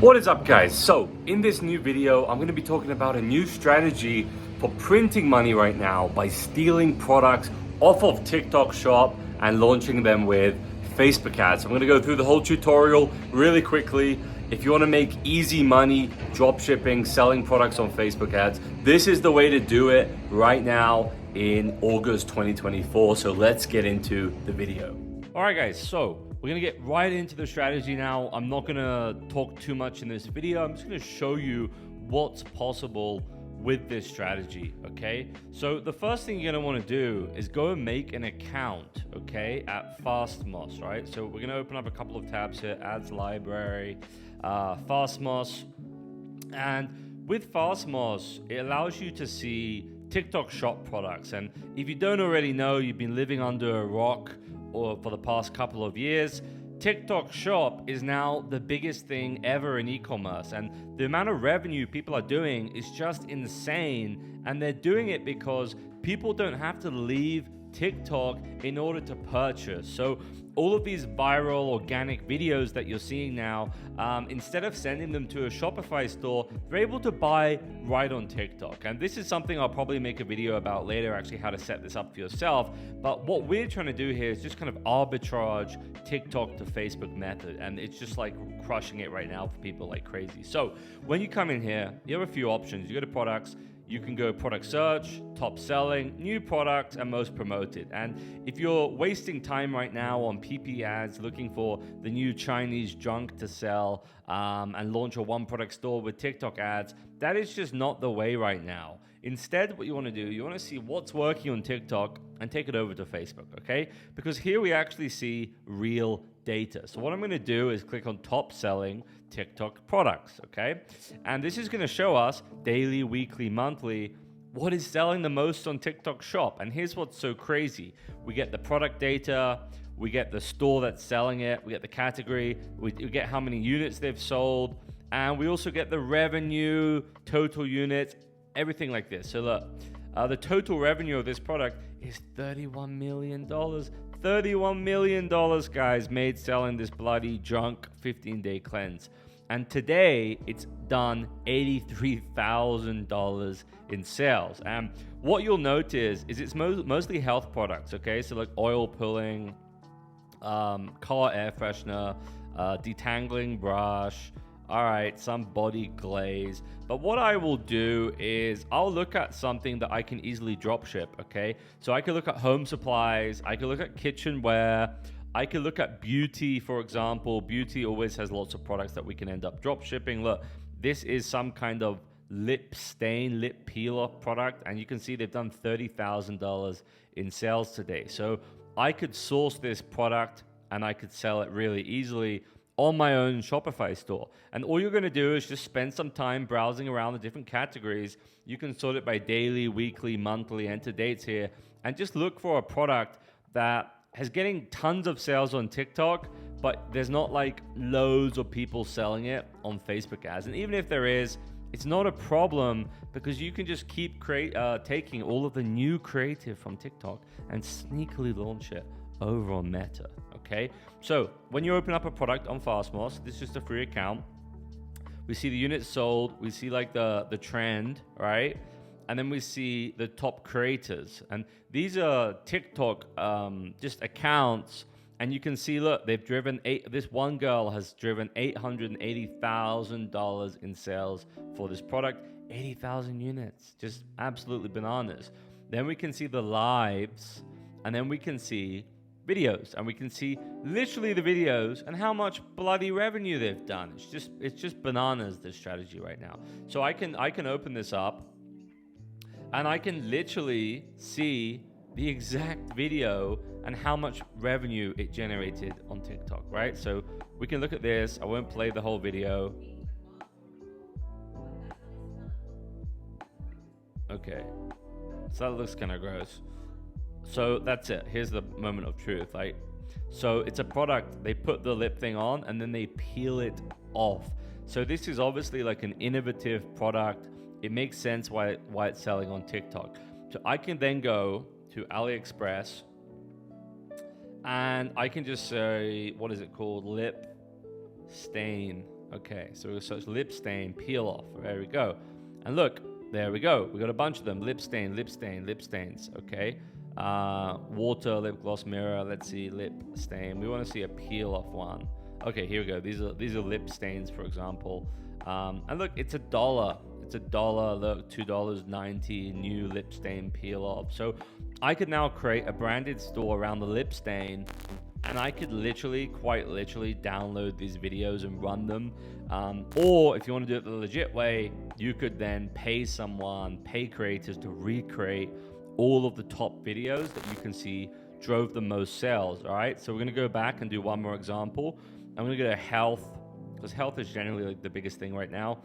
What is up, guys? So in this new video I'm going to be talking about a new strategy for printing money right now by stealing products off of TikTok shop and launching them with Facebook ads. I'm going to go through the whole tutorial really quickly. If you want to make easy money drop shipping, selling products on Facebook ads, this is the way to do it right now in August 2024. So let's get into the video. All right, guys, so we're gonna get right into the strategy now. I'm not gonna talk too much in this video. I'm just gonna show you what's possible with this strategy, okay? So the first thing you're gonna wanna do is go and make an account, okay, at Fastmoss, right? So we're gonna open up a couple of tabs here, ads library, Fastmoss. And with Fastmoss, it allows you to see TikTok shop products. And if you don't already know, you've been living under a rock or for the past couple of years, TikTok shop is now the biggest thing ever in e-commerce, and the amount of revenue people are doing is just insane. And they're doing it because people don't have to leave TikTok in order to purchase. So all of these viral organic videos that you're seeing now, instead of sending them to a Shopify store, they're able to buy right on TikTok. And this is something I'll probably make a video about later, actually how to set this up for yourself. But what we're trying to do here is just kind of arbitrage TikTok to Facebook method. And it's just like crushing it right now for people like crazy. So when you come in here, you have a few options. You go to products. You can go product search, top selling, new product, and most promoted. And if you're wasting time right now on PP ads, looking for the new Chinese junk to sell and launch a one product store with TikTok ads, that is just not the way right now. Instead, what you want to do, you want to see what's working on TikTok and take it over to Facebook, okay? Because here we actually see real data. So what I'm going to do is click on top selling TikTok products, okay? And this is going to show us daily, weekly, monthly, what is selling the most on TikTok shop. And here's what's so crazy. We get the product data, we get the store that's selling it, we get the category, we get how many units they've sold, and we also get the revenue, total units, everything like this. So look, the total revenue of this product is $31 million. $31 million, guys, made selling this bloody junk 15-day cleanse. And today, it's done $83,000 in sales. And what you'll notice is it's mostly health products, okay? So like oil pulling, car air freshener, detangling brush, all right, some body glaze. But what I will do is I'll look at something that I can easily drop ship, okay? So I can look at home supplies, I can look at kitchenware, I can look at beauty, for example. Beauty always has lots of products that we can end up drop shipping. Look, this is some kind of lip stain, lip peeler product, and you can see they've done $30,000 in sales today. So I could source this product and I could sell it really easily on my own Shopify store. And all you're gonna do is just spend some time browsing around the different categories. You can sort it by daily, weekly, monthly, enter dates here, and just look for a product that is getting tons of sales on TikTok, but there's not like loads of people selling it on Facebook ads. And even if there is, it's not a problem because you can just keep taking all of the new creative from TikTok and sneakily launch it over on Meta, okay? So when you open up a product on Fastmoss, this is just a free account. We see the units sold, we see like the trend, right? And then we see the top creators. And these are TikTok just accounts. And you can see, look, they've driven this one girl has driven $880,000 in sales for this product, 80,000 units, just absolutely bananas. Then we can see the lives, and then we can see videos, and we can see literally the videos and how much bloody revenue they've done. It's just bananas, this strategy right now. So I can open this up and I can literally see the exact video and how much revenue it generated on TikTok, right? So we can look at this. I won't play the whole video. Okay, so that looks kind of gross. So that's it. Here's the moment of truth. So it's a product. They put the lip thing on and then they peel it off. So this is obviously like an innovative product. It makes sense why it's selling on TikTok. So I can then go to AliExpress and I can just say, what is it called? Lip stain. Okay, so we'll search lip stain, peel off. There we go. And look, there we go. We got a bunch of them. Lip stain, lip stain, lip stains. Okay. Water, lip gloss, mirror. Let's see, lip stain. We want to see a peel off one. Okay, here we go. These are lip stains, for example. And look, it's $1. It's $1. Look, $2.90 new lip stain peel off. So I could now create a branded store around the lip stain, and I could literally, quite literally, download these videos and run them. Or if you want to do it the legit way, you could then pay someone, pay creators to recreate all of the top videos that you can see drove the most sales. All right, so we're going to go back and do one more example. I'm going to go to health, because health is generally like the biggest thing right now.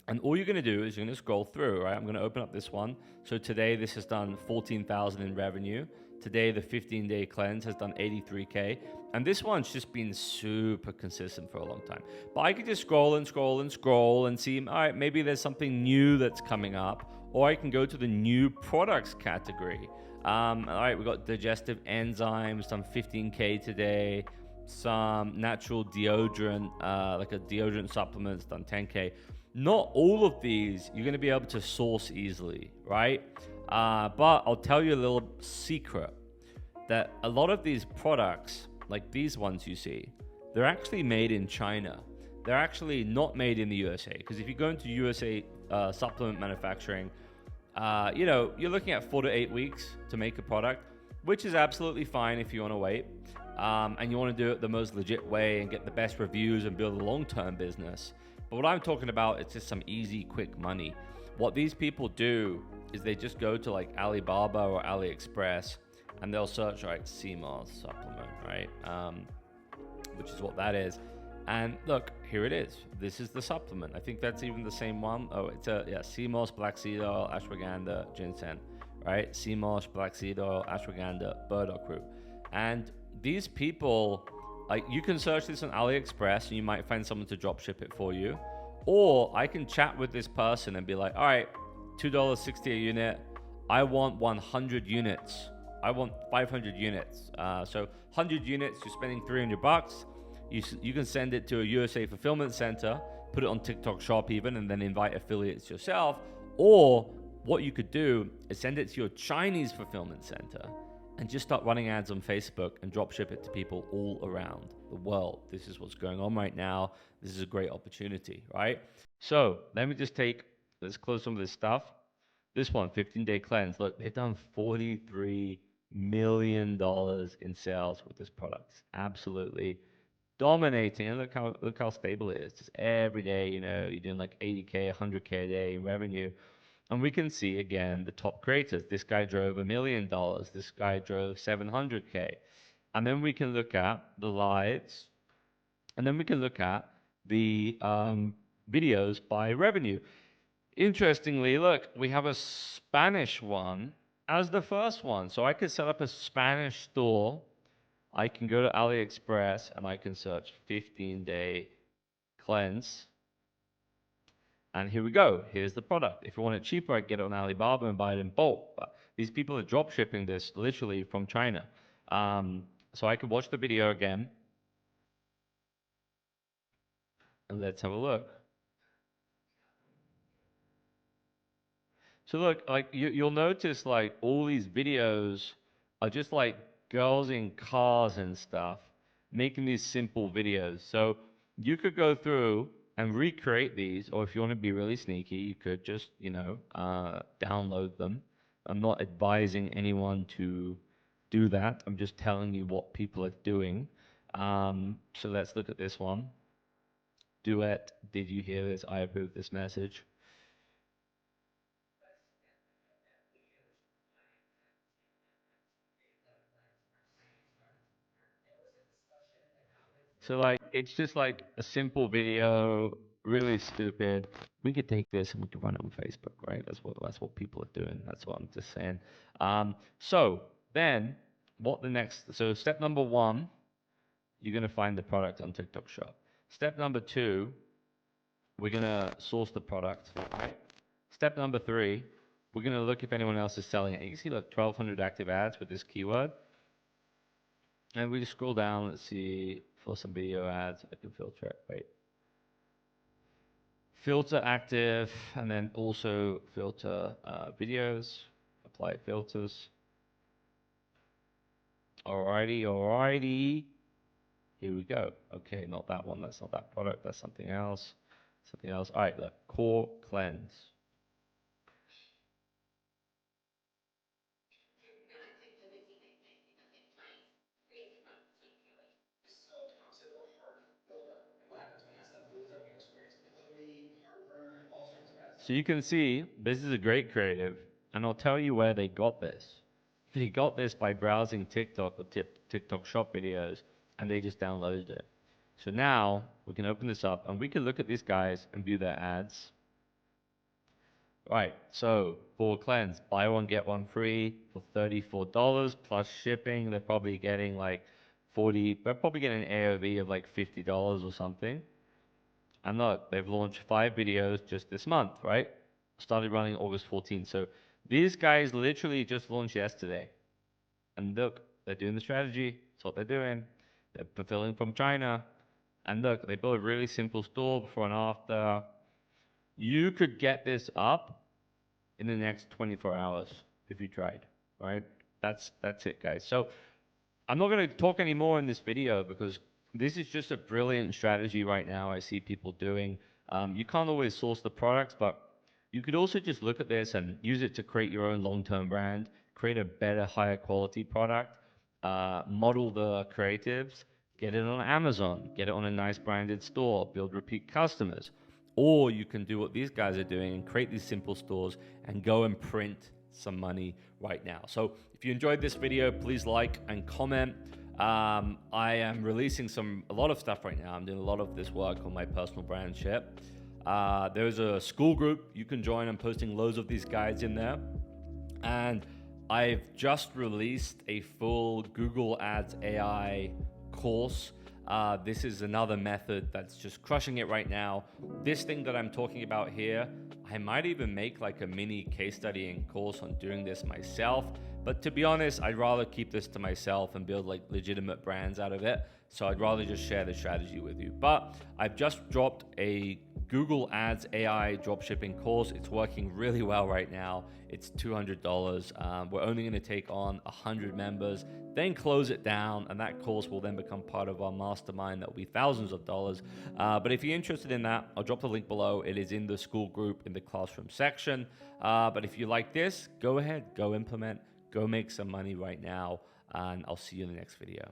And all you're going to do is you're going to scroll through, right? I'm going to open up this one. So today this has done 14,000 in revenue. Today the 15-day cleanse has done 83K. And this one's just been super consistent for a long time. But I could just scroll and scroll and scroll and see, all right, maybe there's something new that's coming up. Or I can go to the new products category. All right, we've got digestive enzymes, done 15K today. Some natural deodorant, like a deodorant supplements, done 10K. Not all of these you're going to be able to source easily, right? But I'll tell you a little secret that a lot of these products, like these ones you see, they're actually made in China. They're actually not made in the USA. Because if you go into USA supplement manufacturing, you're looking at 4 to 8 weeks to make a product, which is absolutely fine if you want to wait. And you want to do it the most legit way and get the best reviews and build a long-term business. But what I'm talking about, it's just some easy, quick money. What these people do is they just go to like Alibaba or AliExpress and they'll search, right, CMOS supplement, right? Which is what that is. And look, here it is. This is the supplement. I think that's even the same one. Oh, it's CMOS, black seed oil, ashwagandha, ginseng, right? CMOS, black seed oil, ashwagandha, burdock root. And these people, like, you can search this on AliExpress and you might find someone to drop ship it for you. Or I can chat with this person and be like, all right, $2.60 a unit. I want 100 units. I want 500 units. So 100 units, you're spending $300. You can send it to a USA fulfillment center, put it on TikTok Shop even, and then invite affiliates yourself. Or what you could do is send it to your Chinese fulfillment center and just start running ads on Facebook and drop ship it to people all around the world. This is what's going on right now. This is a great opportunity, right? So let's close some of this stuff. This one, 15-day cleanse. Look, they've done $43 million in sales with this product. Absolutely dominating. And look how stable it is. Just every day, you're doing like 80K, 100K a day in revenue. And we can see again the top creators. This guy drove $1 million. This guy drove 700K. And then we can look at the lives. And then we can look at the videos by revenue. Interestingly, look, we have a Spanish one as the first one. So I could set up a Spanish store. I can go to AliExpress and I can search 15-day cleanse. And here we go. Here's the product. If you want it cheaper, I get it on Alibaba and buy it in bulk. But these people are drop shipping this literally from China. So I could watch the video again. And let's have a look. So look, like you'll notice like all these videos are just like girls in cars and stuff making these simple videos. So you could go through and recreate these, or if you want to be really sneaky, you could just, download them. I'm not advising anyone to do that. I'm just telling you what people are doing. So let's look at this one. Duet, did you hear this? I approve this message. So like it's just like a simple video, really stupid. We could take this and we could run it on Facebook, right? That's what people are doing. That's what I'm just saying. So then so step number one, you're gonna find the product on TikTok Shop. Step number two, we're gonna source the product, right? Step number three, we're gonna look if anyone else is selling it. You can see like 1,200 active ads with this keyword. And we just scroll down, let's see, for some video ads, I can filter it, wait. filter active, and then also filter videos, apply filters. Alrighty. Here we go. Okay, not that one. That's not that product. That's something else. Something else. All right, look. Core cleanse. So you can see this is a great creative, and I'll tell you where they got this. They got this by browsing TikTok or TikTok shop videos, and they just downloaded it. So now we can open this up, and we can look at these guys and view their ads. Right, so for cleanse, buy one get one free for $34 plus shipping. They're probably getting like 40. They're probably getting an AOV of like $50 or something. And look, they've launched 5 videos just this month, right? Started running August 14th. So these guys literally just launched yesterday. And look, they're doing the strategy. That's what they're doing. They're fulfilling from China. And look, they built a really simple store before and after. You could get this up in the next 24 hours if you tried, right? That's it, guys. So I'm not going to talk anymore in this video because this is just a brilliant strategy right now I see people doing. You can't always source the products, but you could also just look at this and use it to create your own long-term brand, create a better, higher quality product, model the creatives, get it on Amazon, get it on a nice branded store, build repeat customers. Or you can do what these guys are doing and create these simple stores and go and print some money right now. So if you enjoyed this video, please like and comment. I am releasing a lot of stuff right now. I'm doing a lot of this work on my personal brand ship. There's a school group you can join. I'm posting loads of these guides in there. And I've just released a full Google Ads AI course. This is another method that's just crushing it right now. This thing that I'm talking about here, I might even make like a mini case studying course on doing this myself. But to be honest, I'd rather keep this to myself and build like legitimate brands out of it. So I'd rather just share the strategy with you. But I've just dropped a Google Ads AI dropshipping course. It's working really well right now. It's $200. We're only going to take on 100 members, then close it down, and that course will then become part of our mastermind. That will be thousands of dollars. But if you're interested in that, I'll drop the link below. It is in the school group in the classroom section. But if you like this, go ahead, go implement, go make some money right now, and I'll see you in the next video.